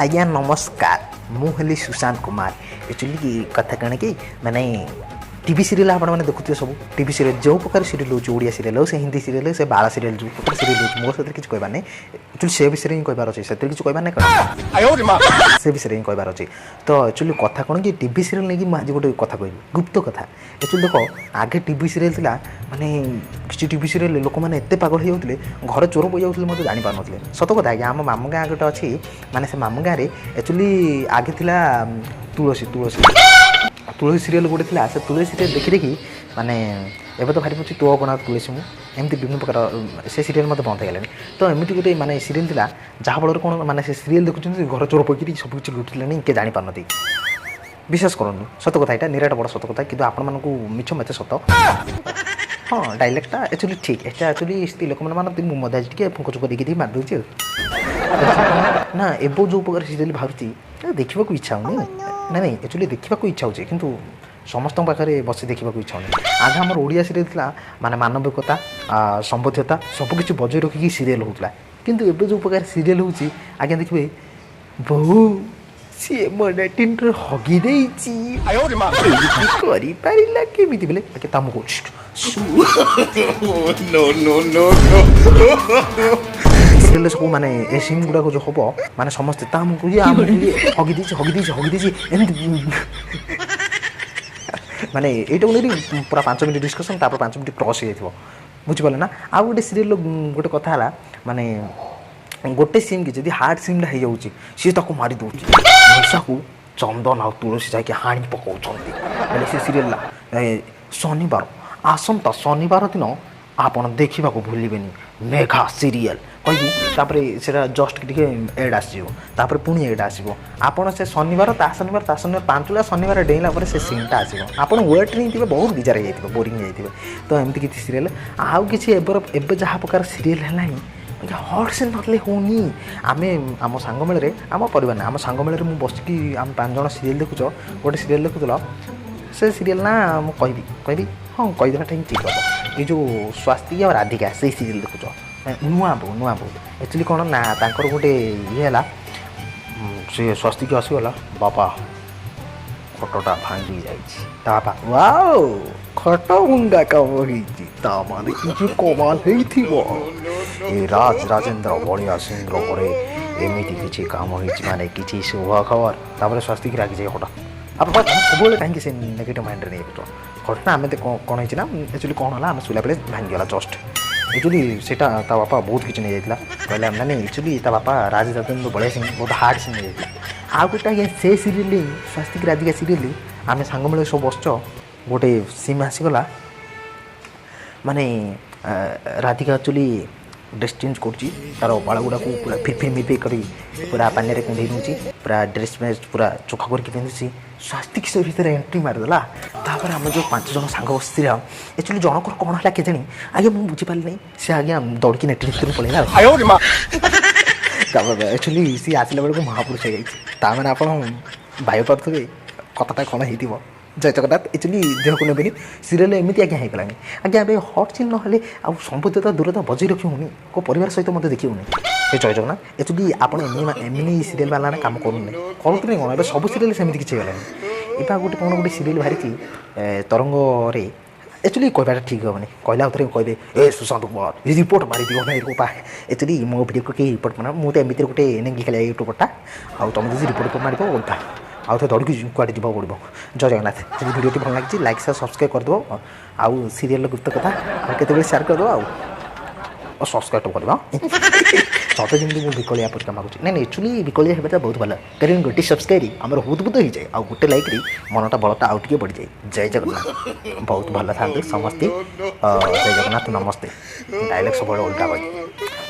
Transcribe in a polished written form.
आज्ञा नमस्कार मुझे सुशांत कुमार एक्चुअली कथा कण कि माने टीवी सीरियल आप देखुए सब टीवी सीरियल जो प्रकार सीरियल हो ओडिया सीरियल हो से हिंदी सीरियल हो से बाला सीरियल जो प्रकार सीरियल हो मो सहित किसी कहबार नहीं एक्चुअली से विषय ही कहबार अच्छे से किसी कहबार नहीं से विषय ही कहबार अच्छे तो एक्चुअली कथा कौन कि टीवी सीरियल नहीं आज गोटे कथा कह गुप्त कथा एक्चुअली देख आगे टीवी सीरियल थी माने किसी टीवी सीरियल लोक मैंने एत पागल हो जाते घर चोर पी जाते मतलब जानी पार ना सत कथा आज्ञा आम मामू गाँ गोटे अच्छी माने से मामू गाँव एक्चुअली आगे थी तुलसी तुलसी तुलसी सीरियल गोटे थी से तुलसी सीरियल देखी देखी माने एवं तो भारी पड़े तो बना तुलसी मुझे एमती विभिन्न प्रकार से सीरियल मत बंद हो तो एमती गोटे माने सीरियल थी जहाँफल कौन माने से सीरियल देखुं घर चोर पकड़ सब किसी लुटिले किए जानी पारती विश्वास करूँ सत कथा यहाँ निराट बड़ सत कथा कि आपण मानक मिछ मत सत हाँ डायलॉगटा एक्चुअली ठीक है एक्चुअली स्त्री लोक मैंने मानती मुझे आज टे फुंक चुक देखी मारिदे ना एवं जो प्रकार सीरियल बाहर देखा इच्छा होनी ना नहीं एक्चुअली देखा इच्छा हो कि समस्त पाखे बस देखा इच्छा होनी आगे आम ओडिया सीरियल था माने मानविकता संबद्धता सबकि बजाय रखिकी सीरियल होता किंतु एवं जो प्रकार सीरियल हो आज्ञा देखिए बहु सी मन हगी केमी बोले तुमको सीरियल सब माने ए सीन गुड़ाक जो हम माने समस्ते हगी माने ये पूरा 5 मिनट डिस्कसन तापर 5 मिनट क्रॉस हो बुझिपारे ना आ गोटे सीरियल गोटे कथा है माने गोटे सीन की जब हार्ड सीन हो जाऊँगी सी मारी दौर निशा को चंदन आ तुलसी जाकि हाणी पकाउछन्ति से सीरियल शनिवार आसंता शनिवार दिन आपन देखा भूलेनि मेघा सीरियल कही से जस्ट टे एड आसपर पुणी एड आसो आपड़ से शनिवार ता शनिवार पांचुला शनिवार डेला से सीनटा आसो आप वेट नहीं थे बहुत बिजार हो बोरिंग जाइए तो एमती किसी सीरियल आउ कि एवं जहाँ प्रकार सीरियल है हट सीन ना होनी आम आम सांग मेल आम परिवार ना आम सांग मेल मुझे बसिकी आम 5 जन सीरियल देखुच गोटे सीरियल देखुल से सीरियल ना मुझे कहि हाँ कहीदेला ठीक हम ये जो स्वास्थ्य और राधिका से सीरियल देखुच नुआ बो एक्चुअली कौन ना तांकर गोटे ये है से स्वास्थ्य की आसगला बापा खटटा भांगी जापा वाओ खट भंगा कम होने कि कमाल ए राजेन्द्र बलिया सिंह घरे एमती किसी काम होने किसी शुभ खबर तापर स्वास्थ्य की रागी जाए हटा आप सब कहीं से नेगेटिव माइंड नहीं घटना आम कौन होना एक्चुअली कौन है आम शुला बेले भांगीगला जस्ट एक्चुअली सेटा ता बापा बहुत किसी नहीं जाता कहले मैंने एक्चुअली ता बापा राज राजेन्द्र बलिया सिंह बहुत हार्ड सीन नहीं जाता आ गोटे आज्ञा से सीरियल स्वास्थ्य की राधिका सीरियल आम सांग मेले सब बसच गोटे सीम आसीगला माने राधिका एक्चुअली ड्रेस चेंज कर बाल गुड़ा को पूरा फिर मिपे कर पूरा पानी में कुंडे दूसरी पूरा ड्रेस मेज पूरा चोखा करके पिंधुची स्वास्थ्य किशोर भर एंट्री मारिदेला तापर आम जो 5 जन सांग बस एक्चुअली जनकर कौन है के जानी आगे मुझे बुझीपारे नहीं से आगे दौड़की नेट भितर पलैला एक्चुअली सी आसला बेलू महापुरुष हो जाए आप भाई पारे कथाटा कौन हो जय जगन्नाथ एक्चुअली देह को नेबेनि सीरियल एमती आज्ञा होगा आज्ञा ए हट सीन ना संबद्धता दूरता बजाई रखी होनी को परिवार सहित मत देखी होनी जय जगन्नाथ एक्चुअली आप एमनी सीरियल वाला काम करूनी करूँ कौन सब सीरियल सेमती किसी गलानी एवं गोटे कौन गोटे सीरियल बाहरी तरंग एक्चुअली कहवाटा ठीक हेनी कहला कहे ए सुशांत कुमार ये रिपोर्ट मारी दिव ना रूपा एक्चुअली मो वीडियो को कहीं रिपोर्ट मार मुझे एमती गोटे नेंगी खेल यूट्यूबरटा आउ तुम जो रिपोर्ट मार उल्टा आउ थे दौड़ कड़े जा पड़ो जय जगन्नाथ जब वीडियो भल लगी लाइक से सब्सक्राइब करदेव आउ सीरियल गुप्त कथा केत सेयार करदेव और सब्सक्राइब तो करवा सत जमी मुझे विकलिया पर मांगुची नहीं एक्चुअली विकलिया होता बहुत भल कारण गोटे सब्सक्राइब आम बहुत हो जाए आ गोटे लाइक मनटा बलटा आउ टे बढ़ जाए जय जगन्नाथ बहुत भल था समस्ते जय जगन्नाथ नमस्ते डायलॉग सब उल्टा कही